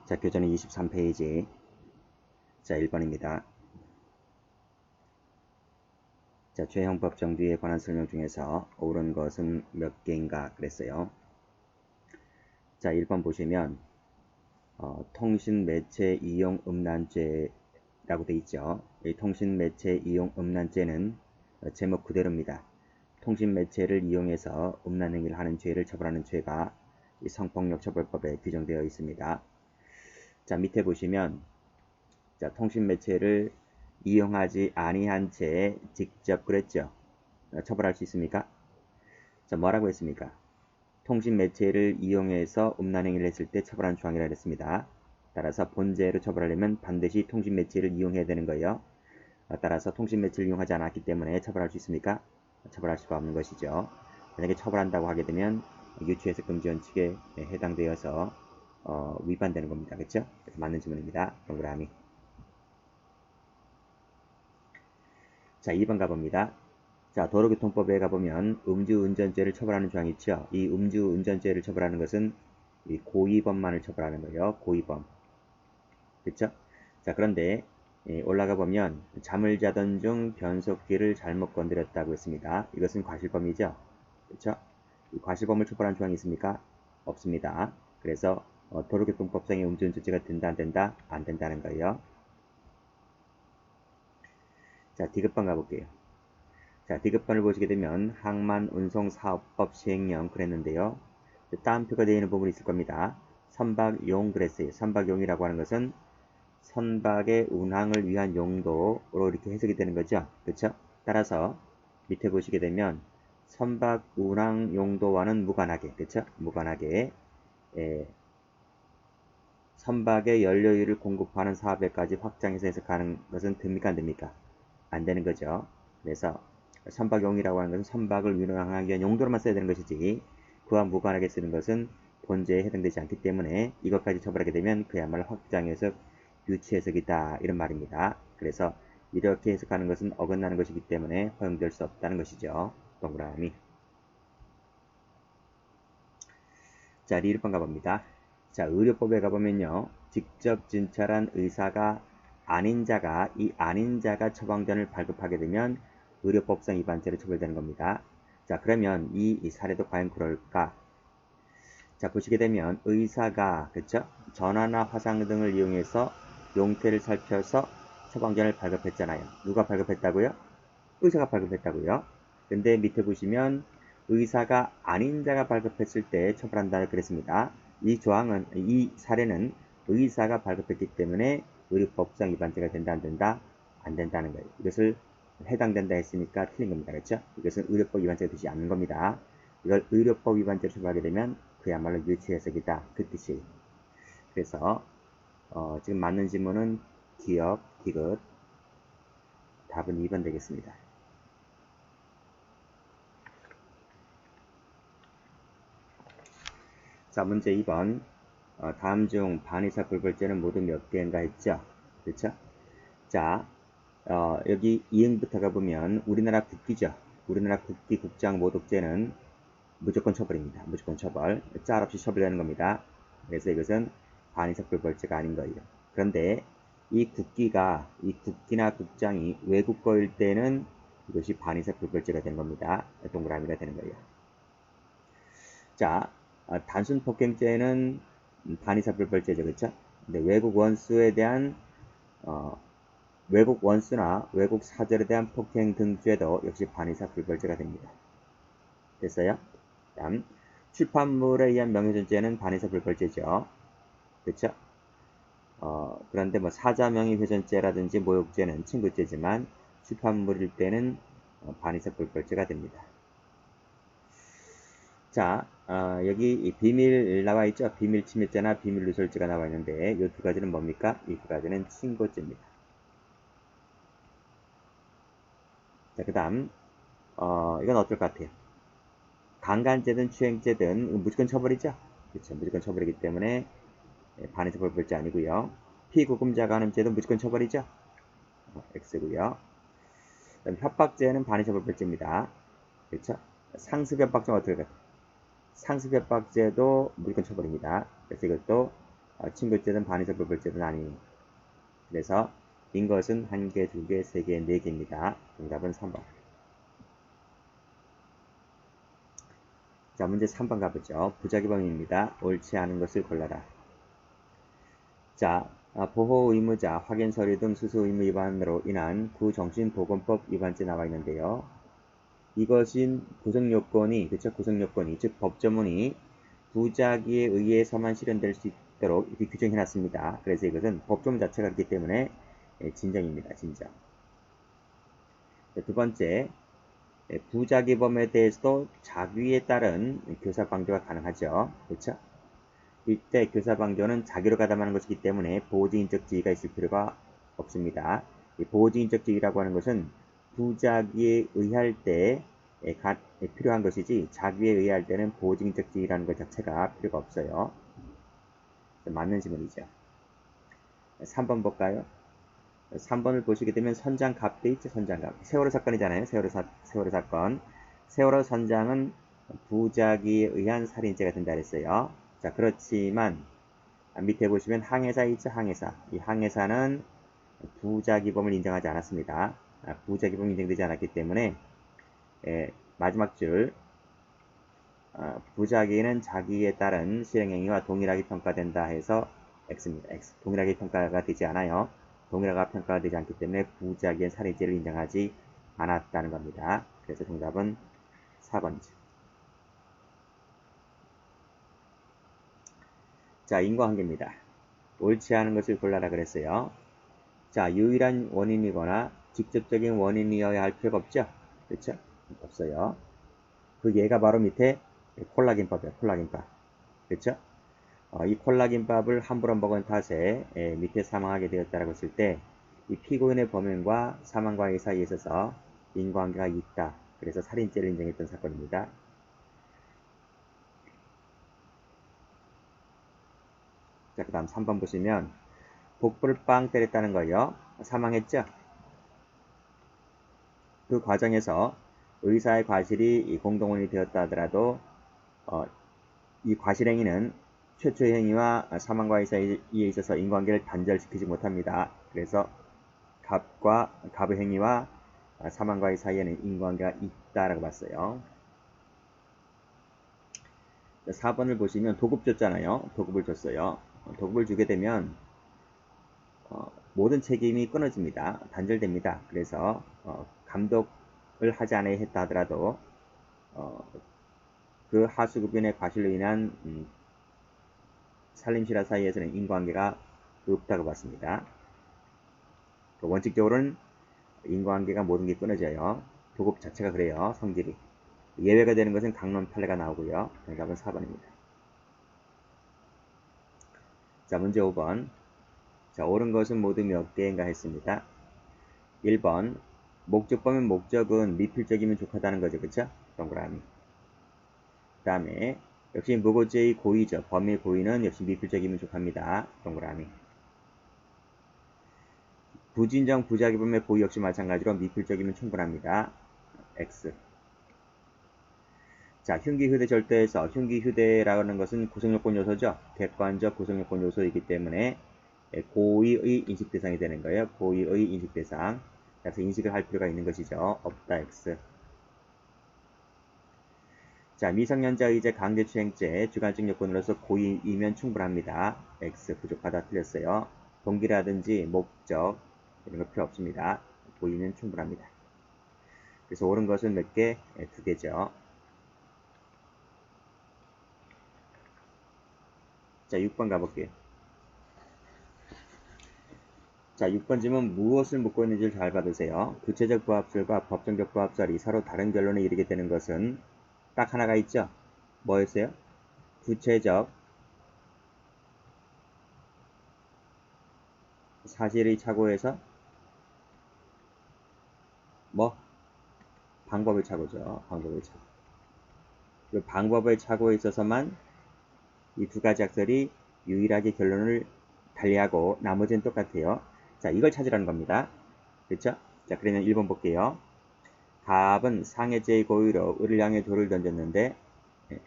자, 교재는 23페이지. 자, 1번입니다. 자, 죄형법 정비에 관한 설명 중에서 옳은 것은 몇 개인가 그랬어요. 자, 1번 보시면 통신매체 이용 음란죄라고 돼 있죠. 이 통신매체 이용 음란죄는 제목 그대로입니다. 통신매체를 이용해서 음란행위를 하는 죄를 처벌하는 죄가 이 성폭력처벌법에 규정되어 있습니다. 자, 밑에 보시면 자, 통신매체를 이용하지 아니한 채 직접 그랬죠. 처벌할 수 있습니까? 자, 뭐라고 했습니까? 통신매체를 이용해서 음란행위를 했을 때 처벌하는 조항이라 했습니다. 따라서 본죄로 처벌하려면 반드시 통신매체를 이용해야 되는 거예요. 따라서 통신매체를 이용하지 않았기 때문에 처벌할 수 있습니까? 처벌할 수가 없는 것이죠. 만약에 처벌한다고 하게 되면 유추해석 금지 원칙에 해당되어서 위반되는 겁니다. 그렇죠? 그래서 맞는 질문입니다. 동그라미. 자, 2번 가봅니다. 자, 도로교통법에 가보면 음주운전죄를 처벌하는 조항이 있죠. 이 음주운전죄를 처벌하는 것은 이 고의범만을 처벌하는 거예요. 고의범. 그쵸? 자, 그런데 올라가 보면 잠을 자던 중 변속기를 잘못 건드렸다고 했습니다. 이것은 과실범이죠. 그쵸? 이 과실범을 처벌하는 조항이 있습니까? 없습니다. 그래서 도로교통법상의 음주운전죄가 된다, 안 된다? 안 된다는 거예요. 자, D급번 가볼게요. 자, D급번을 보시게 되면 항만운송사업법 시행령 그랬는데요. 따옴표가 되어 있는 부분이 있을 겁니다. 선박용 그랬어요. 선박용이라고 하는 것은 선박의 운항을 위한 용도로 이렇게 해석이 되는 거죠. 그렇죠? 따라서 밑에 보시게 되면 선박 운항 용도와는 무관하게, 그렇죠? 무관하게 선박의 연료유를 공급하는 사업에까지 확장해서 해석하는 것은 됩니까? 안 됩니까? 안 되는 거죠. 그래서 선박용이라고 하는 것은 선박을 운항하기 위한 용도로만 써야 되는 것이지 그와 무관하게 쓰는 것은 본죄에 해당되지 않기 때문에 이것까지 처벌하게 되면 그야말로 확장해석, 유치해석이다 이런 말입니다. 그래서 이렇게 해석하는 것은 어긋나는 것이기 때문에 허용될 수 없다는 것이죠. 동그라미. 자, 리을번 가봅니다. 자, 의료법에 가보면요. 직접 진찰한 의사가 아닌 자가 이 아닌 자가 처방전을 발급하게 되면 의료법상 위반죄로 처벌되는 겁니다. 자, 그러면 이 사례도 과연 그럴까? 자, 보시게 되면 의사가 그쵸? 전화나 화상 등을 이용해서 용태를 살펴서 처방전을 발급했잖아요. 누가 발급했다고요? 의사가 발급했다고요. 근데 밑에 보시면 의사가 아닌 자가 발급했을 때 처벌한다 그랬습니다. 이 조항은 이 사례는 의사가 발급했기 때문에 의료법상 위반죄가 된다 안 된다? 안 된다는 거예요. 이것을 해당된다 했으니까 틀린 겁니다. 그렇죠? 이것은 의료법 위반죄가 되지 않는 겁니다. 이걸 의료법 위반죄로 처벌하게 되면 그야말로 유치해석이다. 그 뜻이에요. 그래서 지금 맞는 질문은 기업, 디귿. 답은 2번 되겠습니다. 자, 문제 2번. 다음 중 반의사 불벌죄는 모두 몇 개인가 했죠? 그렇죠? 자, 여기 이행부터 가보면 우리나라 국기죠. 우리나라 국기 국장 모독죄는 무조건 처벌입니다. 무조건 처벌. 짤 없이 처벌되는 겁니다. 그래서 이것은 반의사 불벌죄가 아닌 거예요. 그런데 이 국기나 국장이 외국거일 때는 이것이 반의사 불벌죄가 되는 겁니다. 동그라미가 되는 거예요. 자, 단순 폭행죄는 반의사 불벌죄죠. 그렇죠? 근데 외국 원수에 대한 외국 원수나 외국 사절에 대한 폭행 등 죄도 역시 반의사 불벌죄가 됩니다. 됐어요? 다음 출판물에 의한 명예훼손죄는 반의사 불벌죄죠. 그렇죠? 그런데 뭐 사자 명예훼손죄라든지 모욕죄는 친구죄지만 출판물일 때는 반의사 불벌죄가 됩니다. 자, 여기 비밀 나와 있죠? 비밀 침해죄나 비밀 누설죄가 나와 있는데 이 두 가지는 뭡니까? 이 두 가지는 친고죄입니다. 자, 그 다음 이건 어떨 것 같아요? 강간죄든 추행죄든 무조건 처벌이죠? 그렇죠. 무조건 처벌이기 때문에 반의사 불벌죄 아니고요. 피구금자 간음죄도 무조건 처벌이죠? X고요. 그다음 협박죄는 반의사 불벌죄입니다. 그렇죠? 상습협박죄는 어떻게 할까요? 상습협박죄도 무조건 처벌입니다. 그래서 이것도 친글자든 반의적 불벌자든 아니니. 그래서 인것은 1개, 2개, 3개, 4개입니다. 정답은 3번. 자, 문제 3번 가보죠. 부작위범입니다. 옳지 않은 것을 골라라. 자, 보호 의무자, 확인 서류 등 수수 의무 위반으로 인한 구정신보건법 위반죄 나와 있는데요. 이것은 구성 요건이, 그쵸? 구성 요건이, 즉 법조문이 부작위에 의해서만 실현될 수 있도록 이렇게 규정해 놨습니다. 그래서 이것은 법조문 자체가 그렇기 때문에 진정입니다. 진정. 두 번째, 부작위범에 대해서도 자귀에 따른 교사 방조가 가능하죠. 그렇죠? 이때 교사 방조는 자기로 가담하는 것이기 때문에 보호증인적 지위가 있을 필요가 없습니다. 이 보호증인적 지위라고 하는 것은 부작위에 의할 때 필요한 것이지 자귀에 의할 때는 보호증인적 지위라는 것 자체가 필요가 없어요. 맞는 지문이죠. 3번 볼까요? 3번을 보시게 되면 선장갑 돼 있죠. 선장갑. 세월호 사건이잖아요. 세월호 사건. 세월호 선장은 부작위에 의한 살인죄가 된다 그랬어요. 자, 그렇지만 밑에 보시면 항해사 있죠. 항해사. 이 항해사는 부작위범을 인정하지 않았습니다. 부작위범이 인정되지 않았기 때문에 마지막 줄 부작위는 자기에 따른 실행행위와 동일하게 평가된다 해서 X입니다. X. 동일하게 평가가 되지 않아요. 동일하게 평가가 되지 않기 때문에 부작위의 살인죄를 인정하지 않았다는 겁니다. 그래서 정답은 4번이죠. 자, 인과관계입니다. 옳지 않은 것을 골라라 그랬어요. 자, 유일한 원인이거나 직접적인 원인이어야 할 필요가 없죠? 그렇죠? 없어요. 그 예가 바로 밑에 콜라겐밥이에요. 콜라겐밥. 그렇죠? 이 콜라겐밥을 함부로 먹은 탓에 밑에 사망하게 되었다라고 했을 때 이 피고인의 범행과 사망과의 사이에 있어서 인과관계가 있다. 그래서 살인죄를 인정했던 사건입니다. 자, 그 다음 3번 보시면 복부를 빵 때렸다는 거예요. 사망했죠? 그 과정에서 의사의 과실이 공동원이 되었다 하더라도 이 과실행위는 최초의 행위와 사망과의 사이에 있어서 인과관계를 단절시키지 못합니다. 그래서 갑의 행위와 사망과의 사이에는 인과관계가 있다라고 봤어요. 4번을 보시면 도급 줬잖아요. 도급을 줬어요. 도급을 주게 되면 모든 책임이 끊어집니다. 단절됩니다. 그래서 감독을 하지 않아야 했다 하더라도 그 하수급인의 과실로 인한 살림실화 사이에서는 인과관계가 없다고 봤습니다. 원칙적으로는 인과관계가 모든 게 끊어져요. 도급 자체가 그래요. 성질이. 예외가 되는 것은 강론 판례가 나오고요. 정답은 4번입니다. 자, 문제 5번. 자, 옳은 것은 모두 몇 개인가 했습니다. 1번. 목적보면 목적은 미필적이면 족하다는 거죠. 그쵸? 동그라미. 그 다음에 역시 무고죄의 고의죠. 범의 고의는 역시 미필적이면 족합니다. 동그라미. 부진정 부작위범의 고의 역시 마찬가지로 미필적이면 충분합니다. X. 자, 흉기휴대 절도에서 흉기휴대라는 것은 구성요건 요소죠. 객관적 구성요건 요소이기 때문에 고의의 인식 대상이 되는 거예요. 고의의 인식 대상. 그래서 인식을 할 필요가 있는 것이죠. 없다 X. 자, 미성년자 의제 강제추행죄 주관적 요건으로서 고의이면 충분합니다. X. 부족하다 틀렸어요. 동기라든지 목적 이런 거 필요 없습니다. 고의면 충분합니다. 그래서 옳은 것은 몇 개? 2개죠. 자, 6번 가볼게요. 자, 6번 질문 무엇을 묻고 있는지를 잘 받으세요. 구체적 부합설과 법정적 부합설이 서로 다른 결론에 이르게 되는 것은 딱 하나가 있죠. 뭐였어요? 구체적 사실의 착오에서 방법의 착오죠. 방법의 착오. 그 방법의 착오에 있어서만 이 두 가지 학설이 유일하게 결론을 달리하고 나머지는 똑같아요. 자, 이걸 찾으라는 겁니다. 그렇죠? 자, 그러면 1번 볼게요. 갑은 상해죄의 고의로 을을 향해 돌을 던졌는데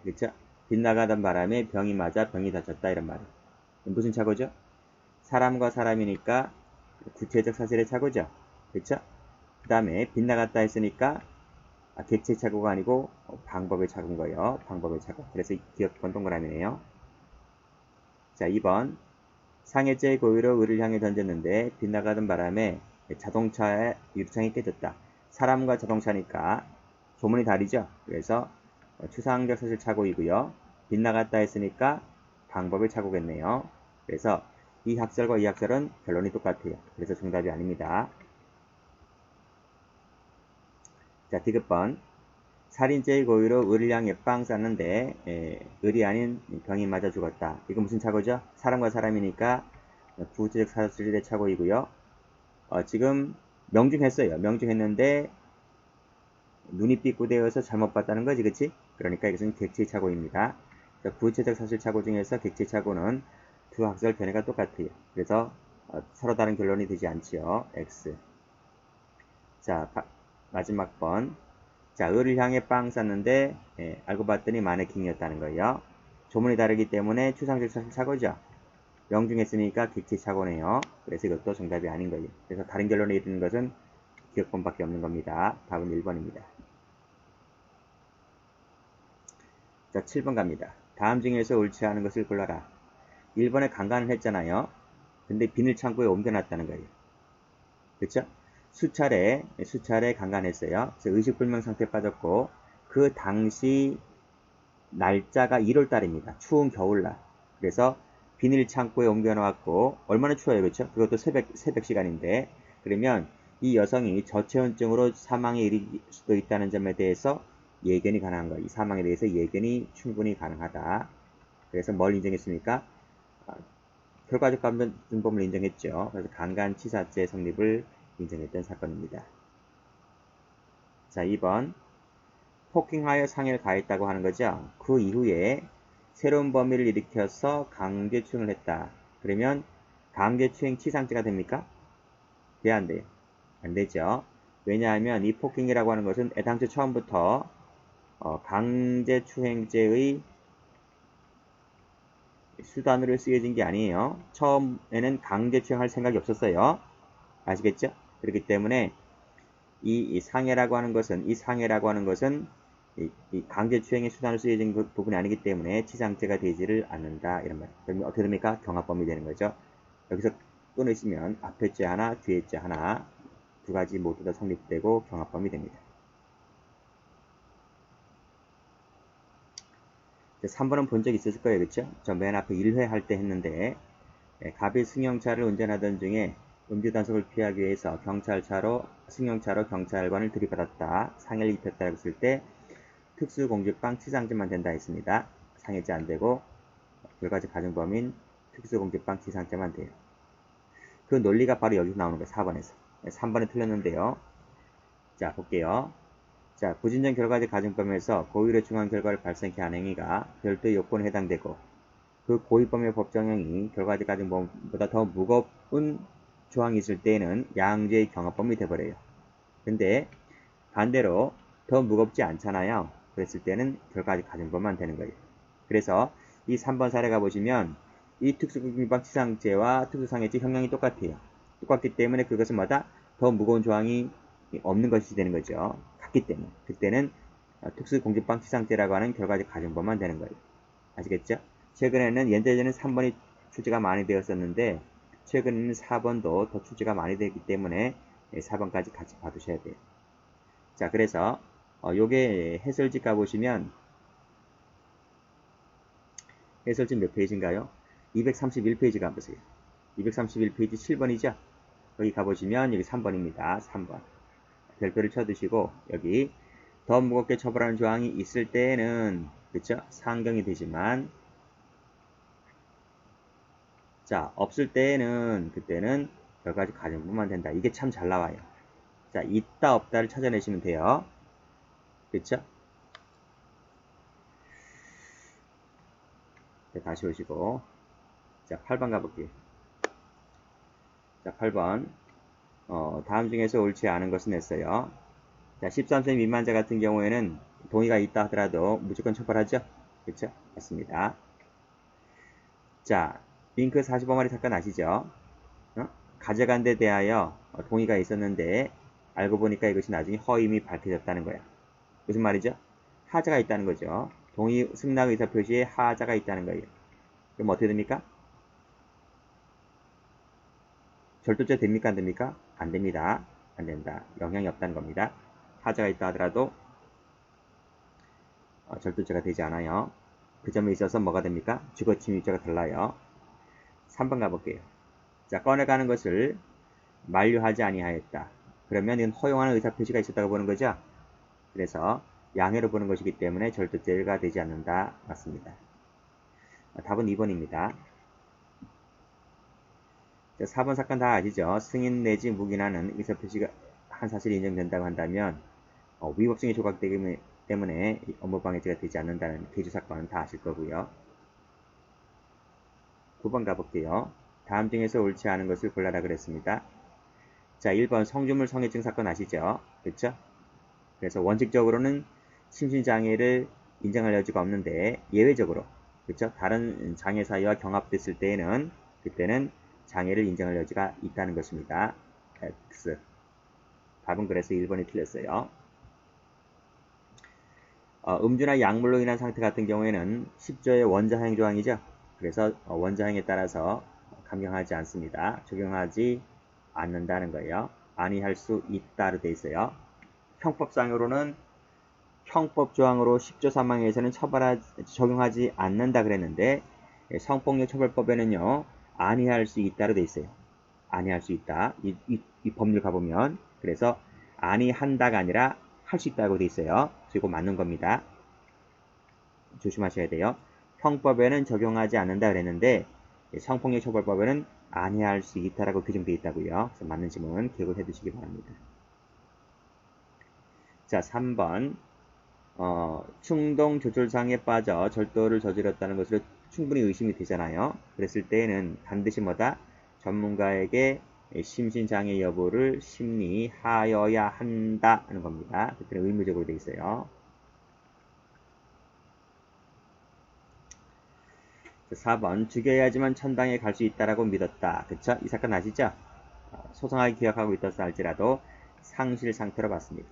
그렇죠? 빗나가던 바람에 병이 맞아 병이 다쳤다 이런 말이에요. 무슨 착오죠? 사람과 사람이니까 구체적 사실의 착오죠. 그렇죠? 그 다음에 빗나갔다 했으니까 객체 착오가 아니고 방법의 착오인 거예요. 방법의 착오. 그래서 기억권 동그라미네요. 자, 2번. 상해죄의 고의로 의를 향해 던졌는데 빗나가던 바람에 자동차의 유리창이 깨졌다. 사람과 자동차니까 조문이 다르죠. 그래서 추상적 사실 착오이고요. 빗나갔다 했으니까 방법의 착오겠네요. 그래서 이 학설과 이 학설은 결론이 똑같아요. 그래서 정답이 아닙니다. 자, 디귿번. 살인죄의 고의로 의를 향해 빵 쐈는데 의리 아닌 병이 맞아 죽었다. 이거 무슨 착오죠? 사람과 사람이니까 구체적 사실의 착오이고요. 지금 명중했어요. 명중했는데 눈이 삐꾸되어서 잘못 봤다는 거지, 그치? 그러니까 이것은 객체 착오입니다. 구체적 사실 착오 중에서 객체 착오는 두 학설 견해가 똑같아요. 그래서 서로 다른 결론이 되지 않지요. X. 자, 마지막 번. 자, 의를 향해 빵 쌌는데 알고 봤더니 마네킹이었다는 거예요. 조문이 다르기 때문에 추상적 사실 착오죠. 명중했으니까 객체 착오네요. 그래서 이것도 정답이 아닌 거예요. 그래서 다른 결론에 이르는 것은 기억번밖에 없는 겁니다. 답은 1번입니다. 자, 7번 갑니다. 다음 중에서 옳지 않은 것을 골라라. 1번에 강간을 했잖아요. 근데 비닐창고에 옮겨놨다는 거예요. 그쵸? 수차례 강간했어요. 그래서 의식불명 상태에 빠졌고, 그 당시 날짜가 1월달입니다. 추운 겨울날. 그래서 비닐창고에 옮겨놓았고, 얼마나 추워요, 그쵸? 그것도 새벽 시간인데, 그러면 이 여성이 저체온증으로 사망에 이를 수도 있다는 점에 대해서 예견이 가능한 거예요. 이 사망에 대해서 예견이 충분히 가능하다. 그래서 뭘 인정했습니까? 결과적 감정범을 인정했죠. 그래서 강간치사죄 성립을 인정했던 사건입니다. 자, 2번. 폭행하여 상해를 가했다고 하는 거죠. 그 이후에 새로운 범위를 일으켜서 강제추행을 했다. 그러면 강제추행 치상죄가 됩니까? 돼, 안 돼요? 안 되죠. 왜냐하면 이 폭행이라고 하는 것은 애당초 처음부터 강제추행죄의 수단으로 쓰여진 게 아니에요. 처음에는 강제추행할 생각이 없었어요. 아시겠죠? 그렇기 때문에 이 상해라고 하는 것은 이 강제추행의 수단으로 쓰여진 그 부분이 아니기 때문에 치상죄가 되지를 않는다. 이런 말. 그러면 어떻게 됩니까? 경합범위 되는 거죠. 여기서 끊으시면 앞에 죄 하나, 뒤에 죄 하나 두 가지 모두 다 성립되고 경합범위 됩니다. 3번은 본 적 있었을 거예요. 그쵸? 저 맨 앞에 1회 할 때 했는데 갑이 승용차를 운전하던 중에 음주 단속을 피하기 위해서 승용차로 경찰관을 들이받았다. 상해를 입혔다고 했을 때 특수공직방 치상죄만 된다 했습니다. 상해죄 안 되고 결과적 가중범인 특수공직방 치상죄만 돼요. 그 논리가 바로 여기서 나오는 거예요. 4번에서. 3번에 틀렸는데요. 자, 볼게요. 자, 부진전 결과적 가중범에서 고의로 중한 결과를 발생케 한 행위가 별도의 요건에 해당되고 그 고의범의 법정형이 결과적 가중범보다 더 무거운 조항이 있을 때에는 양죄의 경합범이 돼버려요. 근데 반대로 더 무겁지 않잖아요. 그랬을 때는 결과적 가중범만 되는 거예요. 그래서 이 3번 사례가 보시면 이 특수공직방 치상죄와 특수상해죄 형량이 똑같아요. 똑같기 때문에 그것은 마다 더 무거운 조항이 없는 것이 되는 거죠. 같기 때문에. 그때는 특수공직방 치상죄라고 하는 결과적 가중범만 되는 거예요. 아시겠죠? 최근에는 예전에는 3번이 출제가 많이 되었었는데 최근에는 4번도 더 출제가 많이 되기 때문에 4번까지 같이 봐두셔야 돼요. 자, 그래서 요게 해설지 가보시면 해설지 몇 페이지인가요? 231페이지 가보세요. 231페이지 7번이죠? 여기 가보시면 여기 3번입니다. 3번. 별표를 쳐두시고 여기 더 무겁게 처벌하는 조항이 있을 때는 그쵸? 상경이 되지만 자, 없을 때는 그때는 결과적 가중범만 된다. 이게 참 잘 나와요. 자, 있다 없다를 찾아내시면 돼요. 그쵸? 자, 다시 오시고 자, 8번 가볼게요. 자, 8번 다음 중에서 옳지 않은 것은 했어요. 자, 13세 미만자 같은 경우에는 동의가 있다 하더라도 무조건 처벌하죠? 그쵸? 맞습니다. 자, 링크 45마리 사건 아시죠? 가져간 데 대하여 동의가 있었는데 알고 보니까 이것이 나중에 허임이 밝혀졌다는 거야. 무슨 말이죠? 하자가 있다는 거죠. 동의 승낙 의사 표시에 하자가 있다는 거예요. 그럼 어떻게 됩니까? 절도죄 됩니까? 안 됩니까? 안 됩니다. 안 된다. 영향이 없다는 겁니다. 하자가 있다 하더라도 절도죄가 되지 않아요. 그 점에 있어서 뭐가 됩니까? 주거침입죄가 달라요. 3번 가볼게요. 자, 꺼내가는 것을 만류하지 아니하였다. 그러면 이건 허용하는 의사표시가 있었다고 보는 거죠. 그래서 양해로 보는 것이기 때문에 절도죄가 되지 않는다. 맞습니다. 답은 2번입니다. 자, 4번 사건 다 아시죠? 승인 내지 묵인하는 의사표시가 한 사실이 인정된다고 한다면 위법성이 조각되기 때문에 업무방해죄가 되지 않는다는 개주 사건은 다 아실 거고요. 9번 가볼게요. 다음 중에서 옳지 않은 것을 골라라 그랬습니다. 자, 1번 성주물 성해증 사건 아시죠? 그렇죠? 그래서 원칙적으로는 심신장애를 인정할 여지가 없는데 예외적으로 그렇죠? 다른 장애 사유와 경합됐을 때에는 그때는 장애를 인정할 여지가 있다는 것입니다. X. 답은 그래서 1번이 틀렸어요. 음주나 약물로 인한 상태 같은 경우에는 10조의 원자하행 조항이죠. 그래서 원자하행에 따라서 감경하지 않습니다. 적용하지 않는다는 거예요. 아니할 수 있다로 되어 있어요. 형법상으로는 형법조항으로 10조 3항에서는 적용하지 않는다 그랬는데 성폭력 처벌법에는요. 아니할 수 있다로 되어 있어요. 아니할 수 있다. 이 법률 가보면 그래서 아니한다가 아니라 할 수 있다고 되어 있어요. 그리고 맞는 겁니다. 조심하셔야 돼요. 형법에는 적용하지 않는다 그랬는데 성폭력 처벌법에는 아니할 수 있다라고 규정되어 있다고요. 그래서 맞는 지문 기억을 해두시기 바랍니다. 자, 3번 충동 조절상에 빠져 절도를 저질렀다는 것으로 충분히 의심이 되잖아요. 그랬을 때에는 반드시 뭐다? 전문가에게 심신장애 여부를 심리하여야 한다 하는 겁니다. 그때는 의무적으로 되어 있어요. 4번 죽여야지만 천당에 갈 수 있다라고 믿었다. 그쵸? 이 사건 아시죠? 소상하게 기억하고 있었다 할지라도 상실 상태로 봤습니다.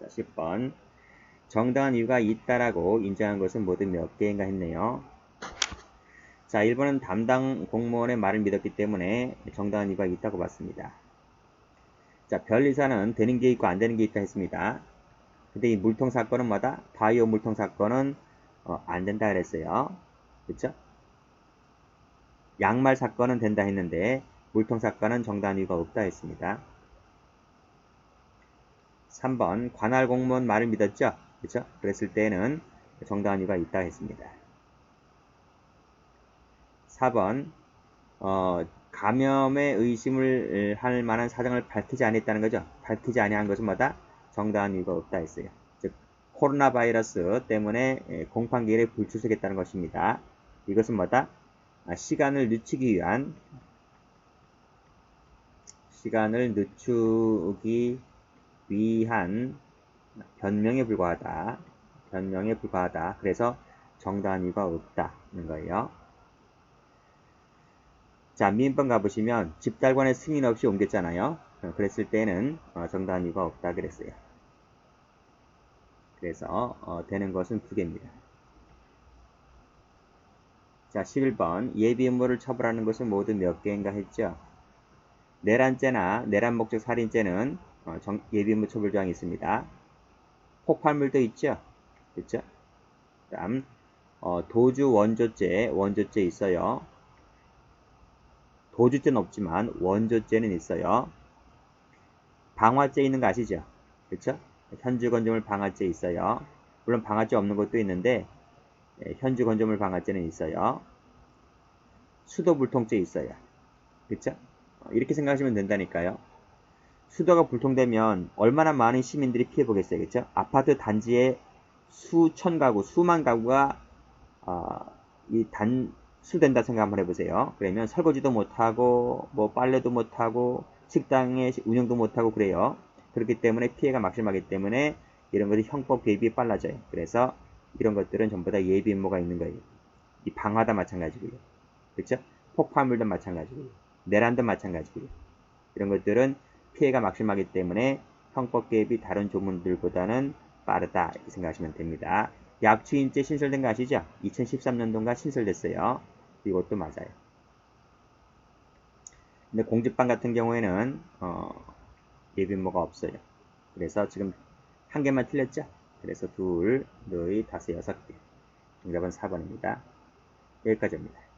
자, 10번 정당한 이유가 있다라고 인정한 것은 모두 몇 개인가 했네요. 자, 1번은 담당 공무원의 말을 믿었기 때문에 정당한 이유가 있다고 봤습니다. 자, 변리사는 되는 게 있고 안 되는 게 있다 했습니다. 근데 이 물통 사건은 뭐다? 바이오 물통 사건은 안 된다 그랬어요. 그쵸? 양말 사건은 된다 했는데 물통 사건은 정당한 이유가 없다 했습니다. 3번 관할 공무원 말을 믿었죠? 그쵸? 그랬을 때는 정당한 이유가 있다 했습니다. 4번 감염의 의심을 할 만한 사정을 밝히지 않았다는 거죠. 밝히지 아니한 것은 뭐다? 정당한 이유가 없다 했어요. 즉 코로나 바이러스 때문에 공판기일에 불출석했다는 것입니다. 이것은 뭐다? 시간을 늦추기 위한 변명에 불과하다. 그래서 정당한 이유가 없다는 거예요. 자, 민법 가보시면 집달관의 승인 없이 옮겼잖아요. 그랬을 때는 정당한 이유가 없다 그랬어요. 그래서 되는 것은 2개입니다. 자, 11번 예비 음모를 처벌하는 것은 모두 몇 개인가 했죠. 내란죄나 내란 목적 살인죄는 예비 음모 처벌 조항이 있습니다. 폭발물도 있죠. 그렇죠? 다음 도주 원조죄 있어요. 도주죄는 없지만 원조죄는 있어요. 방화죄 있는 거 아시죠? 그렇죠? 현주 건조물 방화죄 있어요. 물론 방화죄 없는 것도 있는데 현주 건조물 방화죄는 있어요. 수도 불통죄 있어요. 그렇죠? 이렇게 생각하시면 된다니까요. 수도가 불통되면 얼마나 많은 시민들이 피해 보겠어요. 그렇죠? 아파트 단지에 수만 가구가 수된다 생각 한번 해보세요. 그러면 설거지도 못하고 뭐 빨래도 못하고 식당의 운영도 못하고 그래요. 그렇기 때문에 피해가 막심하기 때문에 이런 것이 형법 개입이 빨라져요. 그래서 이런 것들은 전부 다 예비음모가 있는 거예요. 이 방화도 마찬가지고요. 그렇죠? 폭파물도 마찬가지고요. 내란도 마찬가지고요. 이런 것들은 피해가 막심하기 때문에 형법 개입이 다른 조문들보다는 빠르다 이렇게 생각하시면 됩니다. 약추인죄 신설된 거 아시죠? 2013년도인가 신설됐어요. 이것도 맞아요. 근데 공직방 같은 경우에는 예비음모가 없어요. 그래서 지금 한 개만 틀렸죠? 그래서 둘, 너희, 다섯, 여섯 개. 정답은 4번입니다. 여기까지입니다.